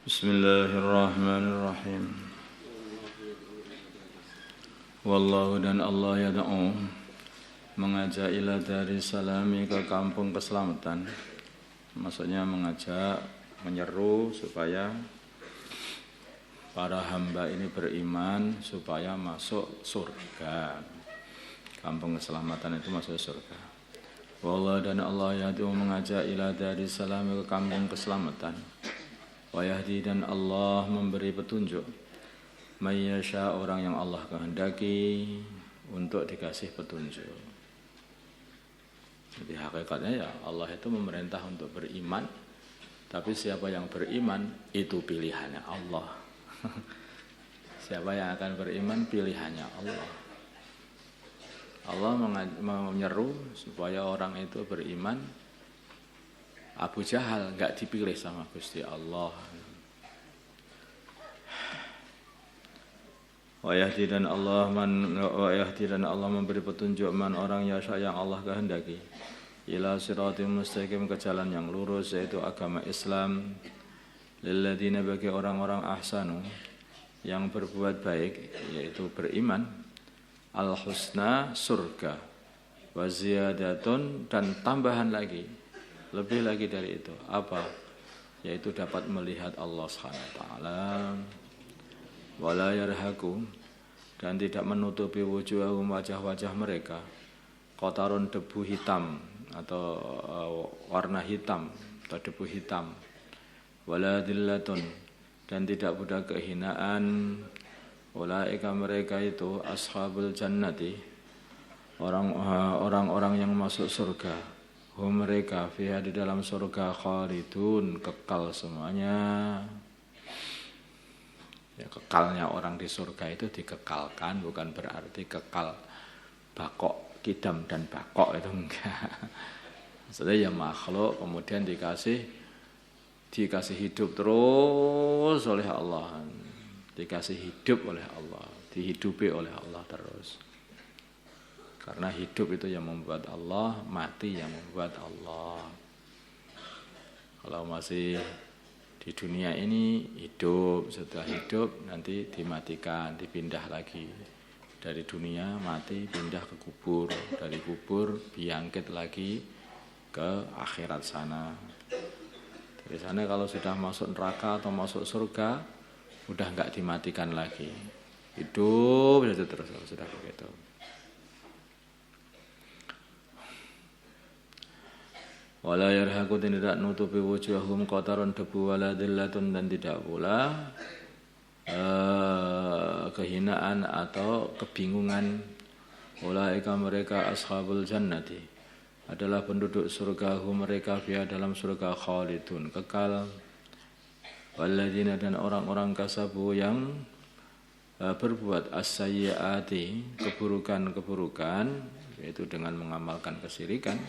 Bismillahirrahmanirrahim. Wallahu dan Allah yad'u mengajak ila dari salami ke kampung keselamatan. Maksudnya mengajak, menyeru supaya para hamba ini beriman supaya masuk surga. Kampung keselamatan itu masuk surga. Wallahu dan Allah yad'u mengajak ila dari salami ke kampung keselamatan. Wa yahdi dan Allah memberi petunjuk mayyasha orang yang Allah kehendaki untuk dikasih petunjuk. Jadi hakikatnya ya Allah itu memerintah untuk beriman, tapi siapa yang beriman itu pilihannya Allah. Siapa yang akan beriman pilihannya Allah. Allah menyeru supaya orang itu beriman. Abu Jahal enggak dipilih sama Gusti Allah. Wa yahdi dan Allah memberi petunjuk man orang yasha yang Allah kehendaki ila siratal mustaqim ke jalan yang lurus yaitu agama Islam lilladzina bagi orang-orang ahsanu yang berbuat baik yaitu beriman al husna surga wa ziyadatun dan tambahan lagi lebih lagi dari itu apa yaitu dapat melihat Allah Subhanahu wa taala wala yarhaqu dan tidak menutupi wujuhahum wajah-wajah mereka qatarun debu hitam atau warna hitam atau debu hitam wala dillatun dan tidak budak kehinaan ulaika mereka itu ashabul jannati orang-orang yang masuk surga hum mereka fiha di dalam surga khalidun kekal semuanya. Ya, kekalnya orang di surga itu dikekalkan, bukan berarti kekal bakok, kidam dan bakok itu enggak. Maksudnya ya makhluk kemudian dikasih hidup terus oleh Allah, dikasih hidup oleh Allah, dihidupi oleh Allah terus. Karena hidup itu yang membuat Allah, mati yang membuat Allah. Kalau masih di dunia ini hidup, setelah hidup nanti dimatikan, dipindah lagi. Dari dunia mati pindah ke kubur, dari kubur diangkit lagi ke akhirat sana. Dari sana kalau sudah masuk neraka atau masuk surga, udah enggak dimatikan lagi. Hidup saja terus kalau sudah begitu. Wala yarhaqu tidak nutupi wujuhahum qatarun debu wala dillatun dan tidak pula kehinaan atau kebingungan. Ulaika mereka ashabul jannati adalah penduduk surga hum mereka fiha dalam surga khalidun kekal. Walladzina dan orang-orang kasabu yang berbuat as-sayyiati keburukan-keburukan yaitu dengan mengamalkan kesyirikan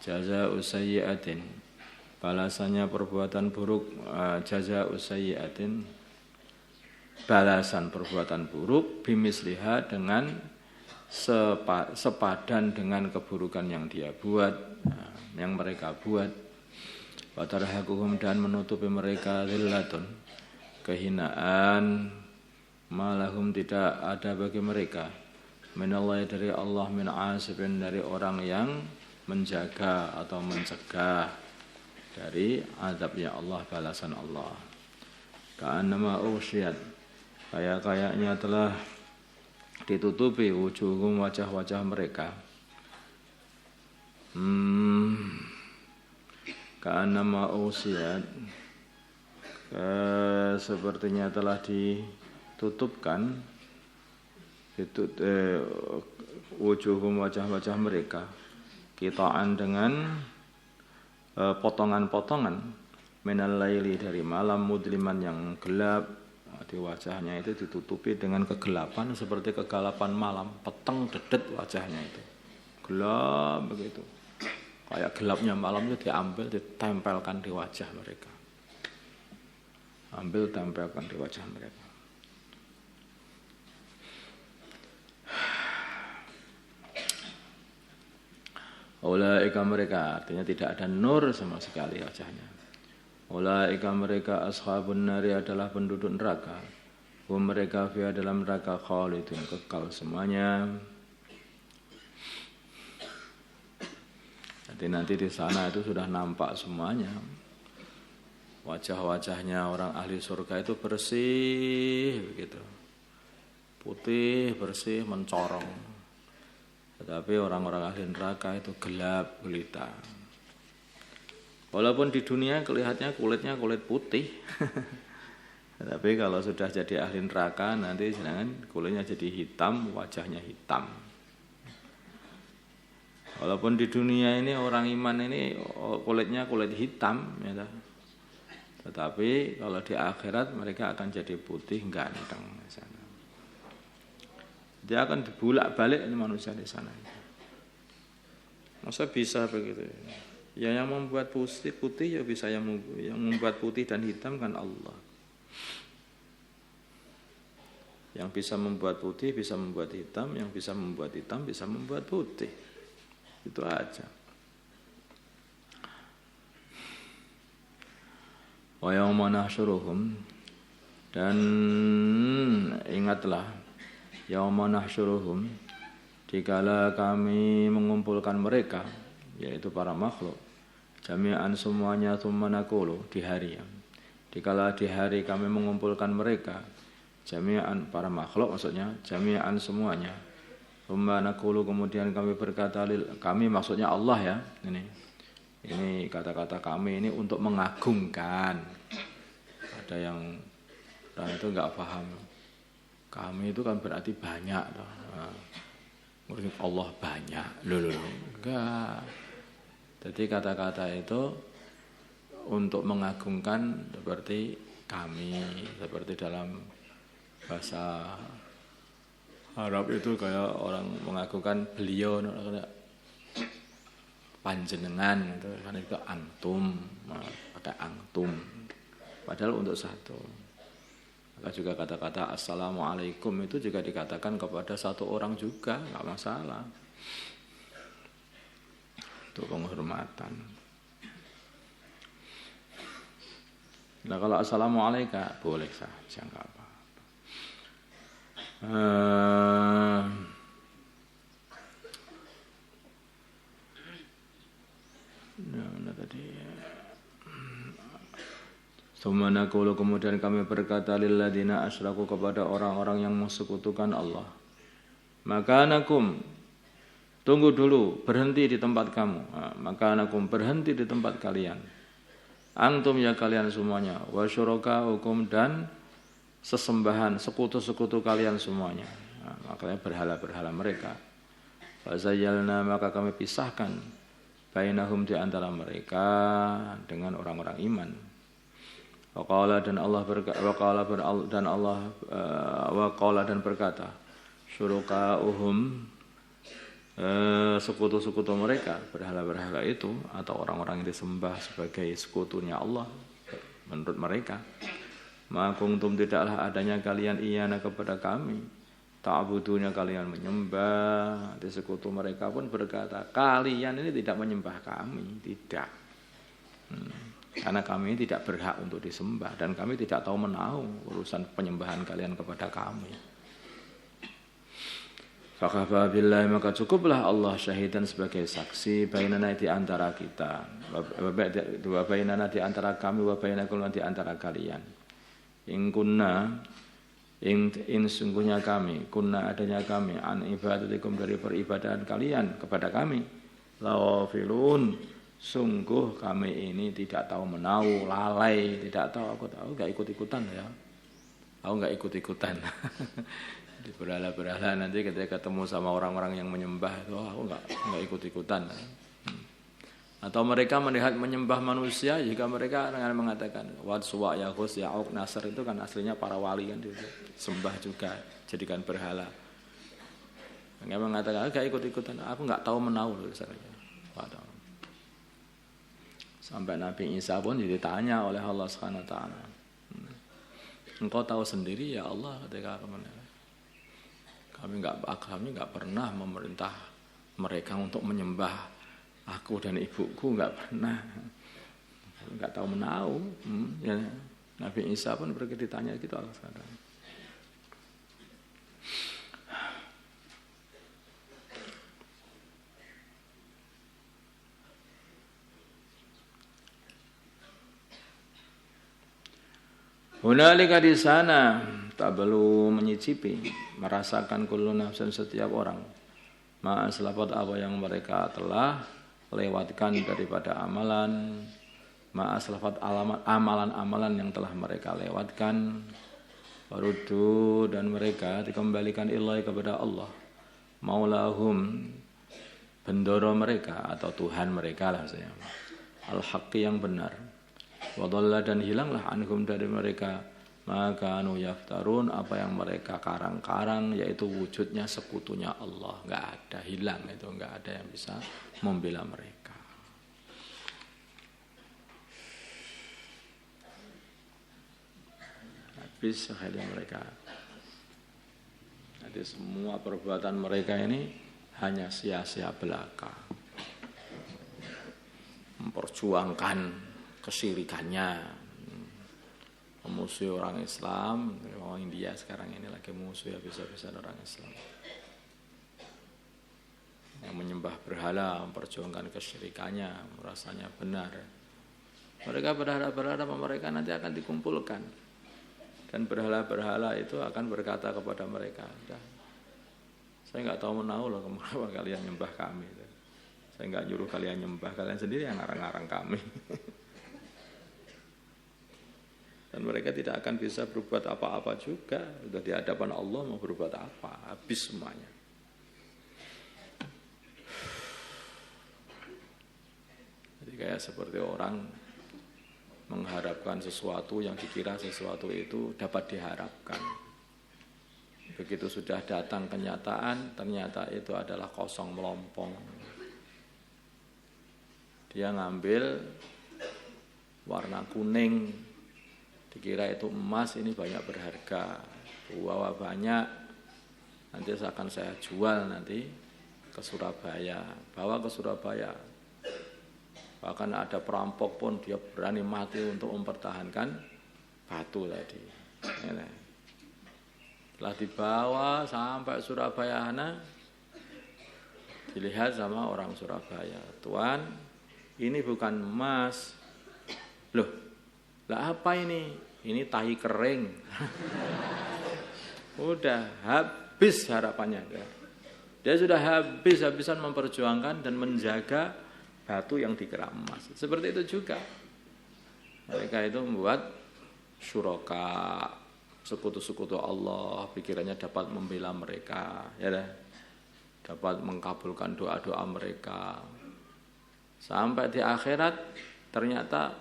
jazaa'u sayyi'atin balasannya perbuatan buruk jazaa'u sayyi'atin balasan perbuatan buruk bimisliha dengan sepadan dengan keburukan yang dia buat yang mereka buat wa tarhaquhum dan menutupi mereka dhillatun kehinaan malahum tidak ada bagi mereka minallahi dari Allah min asibin dari orang yang menjaga atau mencegah dari azabnya Allah, balasan Allah. Ka'annama usyiyat kayaknya telah ditutupi wujuhum wajah-wajah mereka. Ka'annama usyiyat sepertinya telah ditutupkan wujuhum wajah-wajah mereka kitaan dengan potongan-potongan minal laili dari malam mudliman yang gelap di wajahnya itu ditutupi dengan kegelapan seperti kegelapan malam peteng dedet wajahnya itu gelap begitu kayak gelapnya malam itu diambil ditempelkan di wajah mereka tempelkan di wajah mereka. Ulaika mereka artinya tidak ada nur sama sekali wajahnya. Ulaika mereka ashabun nari adalah penduduk neraka. Mereka fiha dalam neraka khalidun kekal semuanya. Jadi nanti di sana itu sudah nampak semuanya. Wajah-wajahnya orang ahli surga itu bersih begitu. Putih, bersih, mencorong. Tetapi orang-orang ahli neraka itu gelap gulita. Walaupun di dunia kelihatannya kulitnya kulit putih. Tapi kalau sudah jadi ahli neraka nanti sedangkan kulitnya jadi hitam, wajahnya hitam. Walaupun di dunia ini orang iman ini kulitnya kulit hitam, ya. Tetapi kalau di akhirat mereka akan jadi putih ganteng di sana. Dia akan dibulak-balik ini manusia di sana. Masa bisa begitu? Ya yang membuat putih ya bisa yang membuat putih dan hitam kan Allah. Yang bisa membuat putih bisa membuat hitam, yang bisa membuat hitam bisa membuat putih. Itu aja. Wa yauma nahsyuruhum, dan ingatlah yauma nahsyuruhum, dikala kami mengumpulkan mereka, yaitu para makhluk, jami'an semuanya, tsumma naqulu, di hari ya. Dikala di hari kami mengumpulkan mereka, jami'an para makhluk maksudnya, jami'an semuanya, tsumma naqulu, kemudian kami berkata, kami maksudnya Allah ya, ini kata-kata kami ini untuk mengagungkan. Ada yang orang itu enggak paham. Kami itu kan berarti banyak. Allah banyak. Loh, enggak. Jadi kata-kata itu untuk mengagungkan seperti kami, seperti dalam bahasa Arab itu kayak orang mengagungkan beliau, panjenengan itu kan itu antum, pakai antum. Padahal untuk satu. Maka juga kata-kata assalamualaikum itu juga dikatakan kepada satu orang juga, enggak masalah. Itu penghormatan. Nah kalau assalamualaikum boleh saja, enggak apa-apa. Nah tadi. Tsumma naqulu, kemudian kami berkata lilladzina asyraku, kepada orang-orang yang mensekutukan Allah. Makanakum, tunggu dulu, berhenti di tempat kamu. Makanakum, berhenti di tempat kalian. Antum ya kalian semuanya, wa syurakaukum, dan sesembahan, sekutu-sekutu kalian semuanya. Makanya berhala-berhala mereka. Fazayyalna, maka kami pisahkan bainahum, di antara mereka dengan orang-orang iman. Waqala, dan Allah berkata, syurakauhum, sekutu-sekutu mereka, berhala-berhala itu atau orang-orang yang disembah sebagai sekutunya Allah menurut mereka. Ma kuntum, tidaklah adanya kalian iyana kepada kami, ta'budunya kalian menyembah. Di sekutu mereka pun berkata, kalian ini tidak menyembah kami, tidak. Karena kami tidak berhak untuk disembah dan kami tidak tahu menahu urusan penyembahan kalian kepada kami. Fakafa billahi, maka cukuplah Allah syahidan sebagai saksi, bainana di antara kita, wa bainana di antara kami, wa bainakum di antara kalian. In kunna, in sungguhnya kami, kunna adanya kami, an ibadatikum, dari peribadahan kalian kepada kami, lawafilun, sungguh kami ini tidak tahu menahu, lalai, tidak tahu, aku enggak ikut-ikutan ya. Aku enggak ikut-ikutan. Di berhala-berhala nanti ketika ketemu sama orang-orang yang menyembah itu, aku enggak ikut-ikutan. Atau mereka melihat menyembah manusia, jika mereka dengan mengatakan Wad, Suwa, Yaghus, Ya'uq, Nasr, itu kan aslinya para wali kan itu, sembah juga, jadikan berhala. Mereka mengatakan enggak ikut-ikutan, aku enggak tahu menahu misalnya. Sampai Nabi Isa pun ditanya oleh Allah Subhanahu wa taala. Engkau tahu sendiri ya Allah, ketika kami enggak pernah memerintah mereka untuk menyembah aku dan ibuku, enggak pernah. Enggak tahu menau. Ya. Nabi Isa pun pergi ditanya gitu sekarang. Hunalika di sana tak perlu menyicipi, merasakan kullu nafsin setiap orang. Ma'aslafat apa yang mereka telah lewatkan daripada amalan, ma'aslafat amalan-amalan yang telah mereka lewatkan. Warudu dan mereka dikembalikan ilahi kepada Allah. Maulahum bendoro mereka atau Tuhan mereka lah saya. Al-haqqi yang benar. Wadalla dan hilanglah anhum dari mereka maka anu yaftarun apa yang mereka karang-karang yaitu wujudnya sekutunya Allah, enggak ada, hilang itu, enggak ada yang bisa membela mereka. Habis sekali mereka. Jadi semua perbuatan mereka ini hanya sia-sia belaka. Memperjuangkan kesyirikannya, memusuhi orang Islam. Orang India sekarang ini lagi musuh habis-habisan orang Islam yang menyembah berhala, memperjuangkan kesyirikannya, merasanya benar. Mereka berharap mereka nanti akan dikumpulkan dan berhala-berhala itu akan berkata kepada mereka, saya nggak tahu menau loh kenapa kalian nyembah kami. Saya nggak nyuruh kalian nyembah, kalian sendiri yang ngarang-ngarang kami. Dan mereka tidak akan bisa berbuat apa-apa juga. Sudah di hadapan Allah mau berbuat apa? Habis semuanya. Jadi kayak seperti orang mengharapkan sesuatu yang dikira sesuatu itu dapat diharapkan. Begitu sudah datang kenyataan, ternyata itu adalah kosong melompong. Dia ngambil warna kuning, dikira itu emas, ini banyak berharga, bawa banyak, nanti akan saya jual nanti ke Surabaya, bawa ke Surabaya. Bahkan ada perampok pun dia berani mati untuk mempertahankan batu tadi. Setelah dibawa sampai Surabaya, dilihat sama orang Surabaya, Tuan, ini bukan emas. Loh, lah apa ini? Ini tahi kering. Udah habis harapannya. Dia sudah habis-habisan memperjuangkan dan menjaga batu yang dikira emas. Seperti itu juga. Mereka itu membuat syuraka, sekutu-sekutu Allah, pikirannya dapat membela mereka, ya dah. Dapat mengkabulkan doa-doa mereka. Sampai di akhirat ternyata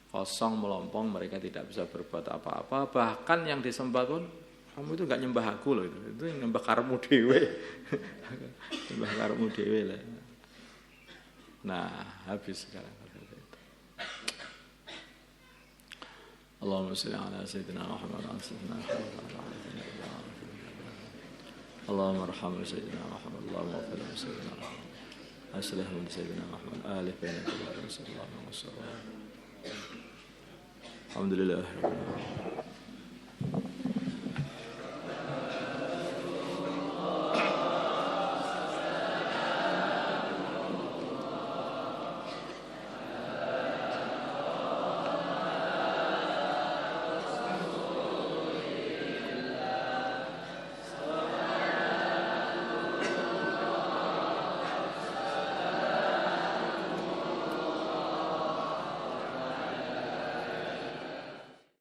kosong melompong, mereka tidak bisa berbuat apa-apa. Bahkan yang disembah pun, kamu itu enggak nyembah aku loh, itu nyembah karepmu dhewe. Nyembah karepmu dhewe lah. Nah, habis sekarang itu. Allahumma shalli ala sayyidina Muhammad wa ala sayyidina Muhammad. Allahumma arham sayyidina Muhammad, Allahumma ighfir li sayyidina Muhammad. Aslih min sayyidina Muhammad, alif baina sallallahu alaihi wasallam. Alhamdulillah.